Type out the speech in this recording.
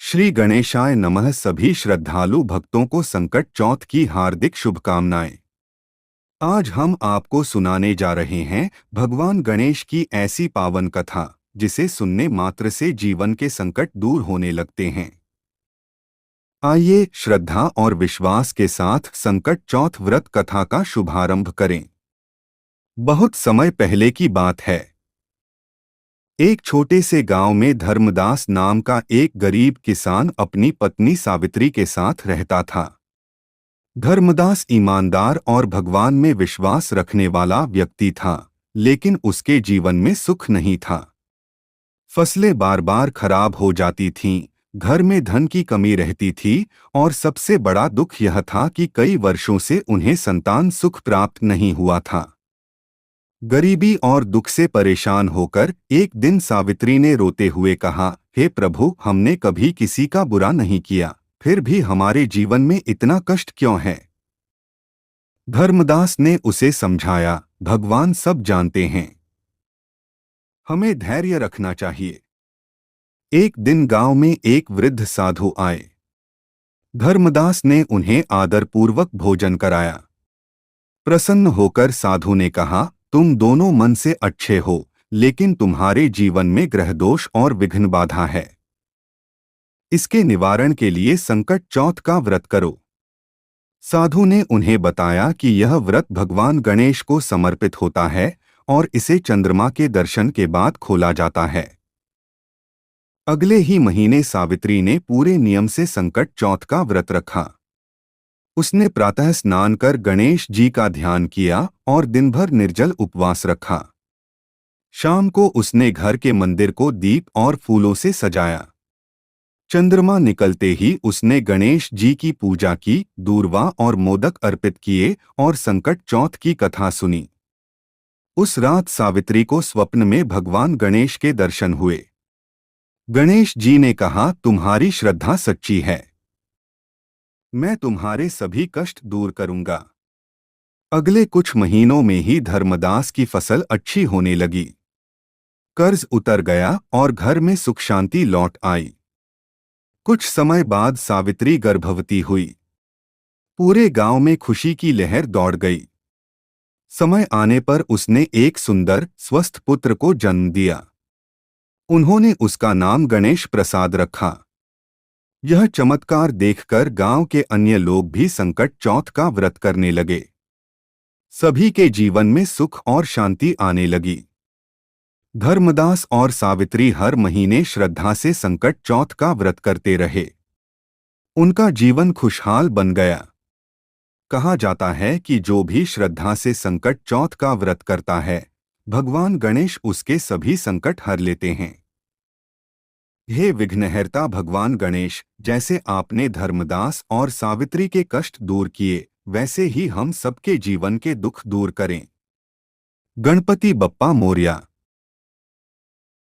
श्री गणेशाय नमः। सभी श्रद्धालु भक्तों को संकट चौथ की हार्दिक शुभकामनाएं। आज हम आपको सुनाने जा रहे हैं भगवान गणेश की ऐसी पावन कथा जिसे सुनने मात्र से जीवन के संकट दूर होने लगते हैं। आइए श्रद्धा और विश्वास के साथ संकट चौथ व्रत कथा का शुभारंभ करें। बहुत समय पहले की बात है। एक छोटे से गांव में धर्मदास नाम का एक गरीब किसान अपनी पत्नी सावित्री के साथ रहता था। धर्मदास ईमानदार और भगवान में विश्वास रखने वाला व्यक्ति था, लेकिन उसके जीवन में सुख नहीं था। फसलें बार बार खराब हो जाती थीं, घर में धन की कमी रहती थी और सबसे बड़ा दुख यह था कि कई वर्षों से उन्हें संतान सुख प्राप्त नहीं हुआ था। गरीबी और दुख से परेशान होकर एक दिन सावित्री ने रोते हुए कहा, हे प्रभु, हमने कभी किसी का बुरा नहीं किया, फिर भी हमारे जीवन में इतना कष्ट क्यों है? धर्मदास ने उसे समझाया, भगवान सब जानते हैं, हमें धैर्य रखना चाहिए। एक दिन गांव में एक वृद्ध साधु आए। धर्मदास ने उन्हें आदरपूर्वक भोजन कराया। प्रसन्न होकर साधु ने कहा, तुम दोनों मन से अच्छे हो, लेकिन तुम्हारे जीवन में ग्रह दोष और विघ्न बाधा है। इसके निवारण के लिए संकट चौथ का व्रत करो। साधु ने उन्हें बताया कि यह व्रत भगवान गणेश को समर्पित होता है और इसे चंद्रमा के दर्शन के बाद खोला जाता है। अगले ही महीने सावित्री ने पूरे नियम से संकट चौथ का व्रत रखा। उसने प्रातः स्नान कर गणेश जी का ध्यान किया और दिन भर निर्जल उपवास रखा। शाम को उसने घर के मंदिर को दीप और फूलों से सजाया। चंद्रमा निकलते ही उसने गणेश जी की पूजा की, दूर्वा और मोदक अर्पित किए और संकट चौथ की कथा सुनी। उस रात सावित्री को स्वप्न में भगवान गणेश के दर्शन हुए। गणेश जी ने कहा, तुम्हारी श्रद्धा सच्ची है, मैं तुम्हारे सभी कष्ट दूर करूंगा। अगले कुछ महीनों में ही धर्मदास की फसल अच्छी होने लगी। कर्ज उतर गया और घर में सुख शांति लौट आई। कुछ समय बाद सावित्री गर्भवती हुई। पूरे गांव में खुशी की लहर दौड़ गई। समय आने पर उसने एक सुंदर स्वस्थ पुत्र को जन्म दिया। उन्होंने उसका नाम गणेश प्रसाद रखा। यह चमत्कार देखकर गांव के अन्य लोग भी संकट चौथ का व्रत करने लगे। सभी के जीवन में सुख और शांति आने लगी। धर्मदास और सावित्री हर महीने श्रद्धा से संकट चौथ का व्रत करते रहे। उनका जीवन खुशहाल बन गया। कहा जाता है कि जो भी श्रद्धा से संकट चौथ का व्रत करता है, भगवान गणेश उसके सभी संकट हर लेते हैं। हे विघ्नहर्ता भगवान गणेश, जैसे आपने धर्मदास और सावित्री के कष्ट दूर किए, वैसे ही हम सबके जीवन के दुख दूर करें। गणपति बप्पा मोरया।